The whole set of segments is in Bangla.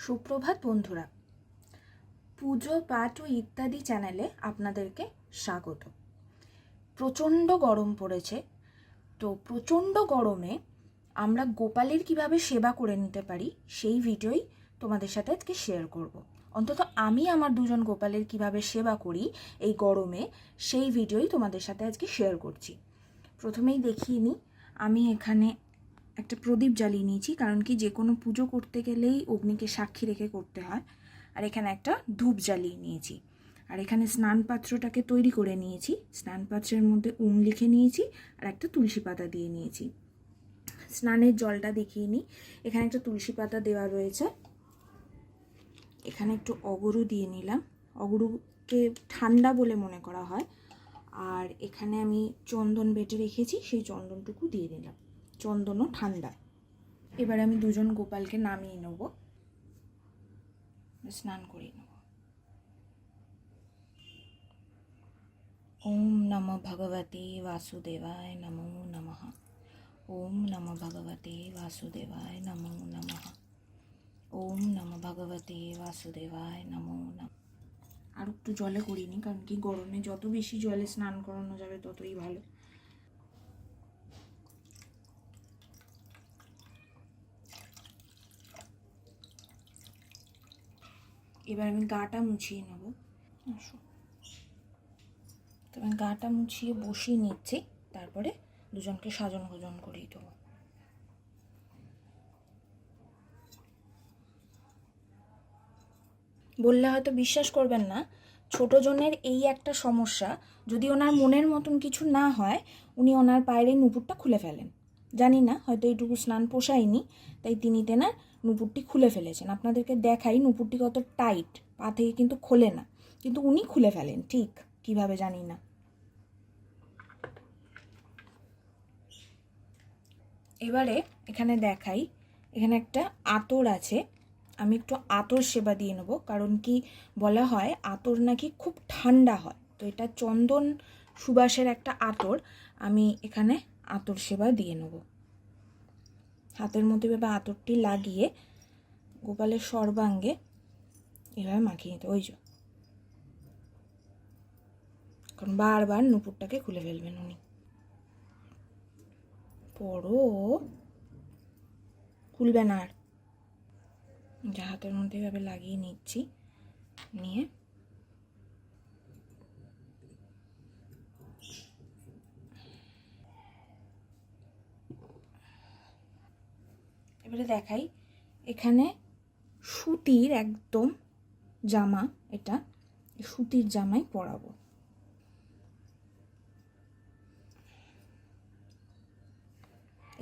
সুপ্রভাত বন্ধুরা, পুজো পাঠ ও ইত্যাদি চ্যানেলে আপনাদেরকে স্বাগত। প্রচণ্ড গরম পড়েছে, তো প্রচণ্ড গরমে আমরা গোপালের কিভাবে সেবা করে নিতে পারি সেই ভিডিওই তোমাদের সাথে আজকে শেয়ার করব। অন্তত আমি আমার দুজন গোপালের কিভাবে সেবা করি এই গরমে সেই ভিডিওই তোমাদের সাথে আজকে শেয়ার করছি। প্রথমেই দেখিয়ে নিই, আমি এখানে একটা প্রদীপ জ্বালিয়ে নিয়েছি, কারণ কি যে কোনো পুজো করতে গেলেই অগ্নিকে সাক্ষী রেখে করতে হয়। আর এখানে একটা ধূপ জ্বালিয়ে নিয়েছি। আর এখানে স্নান পাত্রটাকে তৈরি করে নিয়েছি, স্নান পাত্রের মধ্যে ওম লিখে নিয়েছি আর একটা তুলসী পাতা দিয়ে নিয়েছি। স্নানের জলটা দেখিয়ে নিই, এখানে একটা তুলসী পাতা দেওয়া রয়েছে, এখানে একটু অগরু দিয়ে নিলাম, অগরুকে ঠান্ডা বলে মনে করা হয়। আর এখানে আমি চন্দন বেটে রেখেছি, সেই চন্দনটুকু দিয়ে দিলাম, চন্দনও ঠান্ডা। এবার আমি দুজন গোপালকে নামিয়ে নেব, স্নান করিয়ে নেব। ওম নমো ভগবতে বাসুদেবায় নমো নমঃ। ওম নমো ভগবতে বাসুদেবায় নমো নমঃ। ওম নমো ভগবতে বাসুদেবায় নমো নমঃ। আর একটু জলে করিনি, কারণ কি গরমে যত বেশি জলে স্নান করানো যাবে ততই ভালো। এবার আমি গাটা মুছিয়ে নেব। তো আমি গাটা মুছিয়ে বসিয়ে নিচ্ছি, তারপরে দুজনকে সাজন গোজন করিয়ে দেবো। বললে হয়তো বিশ্বাস করবেন না, ছোটো জনের এই একটা সমস্যা, যদি ওনার মনের মতন কিছু না হয় উনি ওনার পায়ের এই নুপুরটা খুলে ফেলেন। জানি না, হয়তো এইটুকু স্নান পোষায়নি, তাই তিনি তেনার নুপুরটি খুলে ফেলেছেন। আপনাদেরকে দেখাই নুপুরটি কত টাইট, পা থেকে কিন্তু খোলে না, কিন্তু উনি খুলে ফেলেন, ঠিক কিভাবে জানি না। এবারে এখানে দেখাই, এখানে একটা আতর আছে, আমি একটু আতর সেবা দিয়ে নেবো, কারণ কি বলা হয় আতর নাকি খুব ঠান্ডা হয়। তো এটা চন্দন সুবাসের একটা আতর, আমি এখানে আতর সেবা দিয়ে নেব। হাতের মধ্যে এভাবে আতরটি লাগিয়ে গোপালের সর্বাঙ্গে এভাবে মাখিয়ে নিতে, ওই যে, কারণ বারবার নুপুরটাকে খুলে ফেলবেন উনি। পরও খুলবে না আর। হাতের মধ্যে এভাবে লাগিয়ে নিচ্ছি, নিয়ে এবারে দেখাই, এখানে সুতির একদম জামা, এটা সুতির জামাই পরাবো।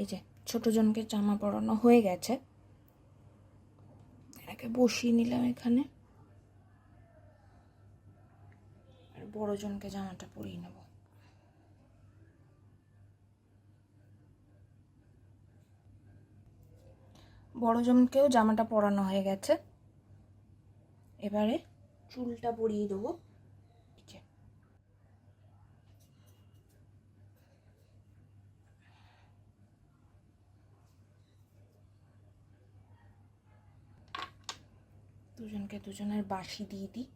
এই যে ছোট জনকে জামা পরানো হয়ে গেছে, এটাকে বসিয়ে নিলাম এখানে, আর বড় জনকে জামাটা পরিয়ে নেব। বড় জনকেও জামাটা পরানো হয়ে গেছে, এবারে চুলটা পরিয়ে দেবো। দুজনকে দুজনের বাঁশি দিয়ে দিই।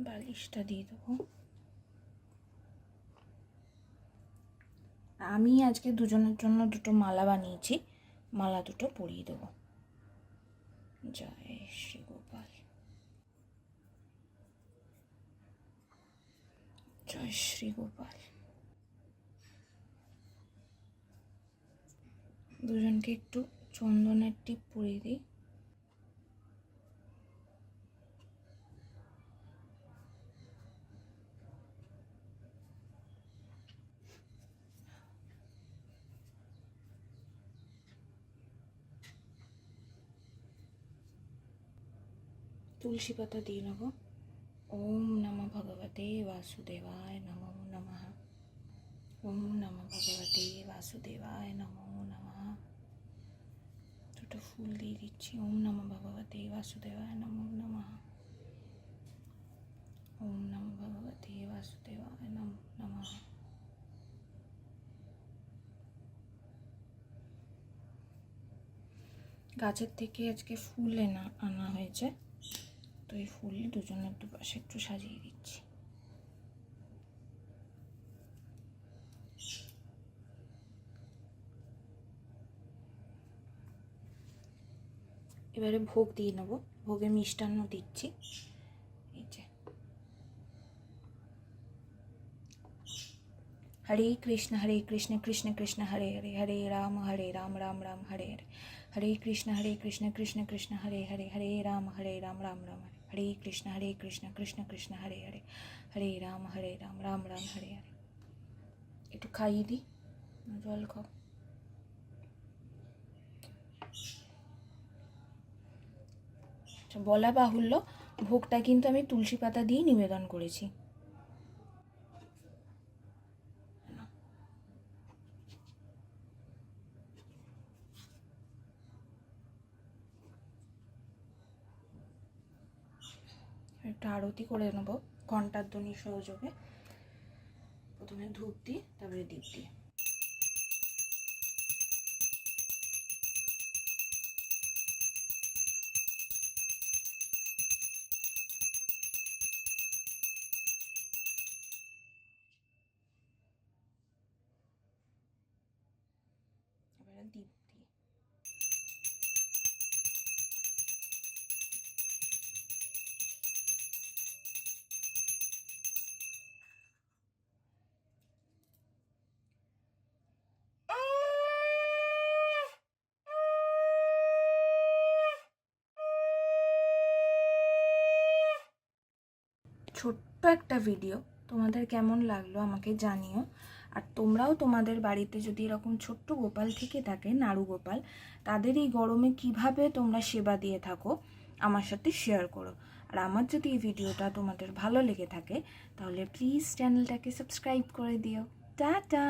বালিশটা দিয়ে দেবো। আমি আজকে দুজনের জন্য দুটো মালা বানিয়েছি, মালা দুটো পরিয়ে দেবো। জয় শ্রী গোপাল, জয় শ্রী গোপাল। দুজনকে একটু চন্দনের টিপ পরিয়ে দিই। তুলসী পাতা দিয়ে নেব। ওম নমো ভগবতে বাসুদেবায় নমো নমঃ। ওম নমো ভগবতে বাসুদেবায় নমো নমঃ। দুটো ফুল দিয়ে দিচ্ছি। ওম নমো ভগবতে বাসুদেবায় নমো নমঃ। ওম নমো ভগবতে বাসুদেবায় নমো নমঃ। গাছের থেকে আজকে ফুল আনা হয়েছে, তো এই ফুল দুজনের দুপাশে একটু সাজিয়ে দিচ্ছি। এবারে ভোগ দিয়ে নেবো, ভোগে মিষ্টান্ন দিচ্ছি। এই যে হরে কৃষ্ণ কৃষ্ণ কৃষ্ণ হরে হরে, হরে রাম রাম রাম হরে হরে, হরে কৃষ্ণ কৃষ্ণ কৃষ্ণ হরে হরে, হরে রাম রাম রাম হরে, হরে কৃষ্ণ কৃষ্ণ কৃষ্ণ হরে হরে, হরে রাম রাম রাম হরে হরে। একটু খাইয়ে দিই, জল খাও। বলা বাহুল্য, ভোগটা কিন্তু আমি তুলসী পাতা দিয়ে নিবেদন করেছি। একটা আরতি করে নেবো ঘণ্টার ধ্বনি সহযোগে। প্রথমে ধূপ দিই, তারপরে দীপ দিই। এবারে দীপ দিই। ছোট্ট একটা ভিডিও, তোমাদের কেমন লাগলো আমাকে জানিও। আর তোমরাও তোমাদের বাড়িতে যদি এরকম ছোট্ট গোপাল থেকে থাকে, নাড়ু গোপাল, তাদের এই গরমে কিভাবে তোমরা সেবা দিয়ে থাকো আমার সাথে শেয়ার করো। আর আমার যদি এই ভিডিওটা তোমাদের ভালো লেগে থাকে তাহলে প্লিজ চ্যানেলটাকে সাবস্ক্রাইব করে দিও। টাটা।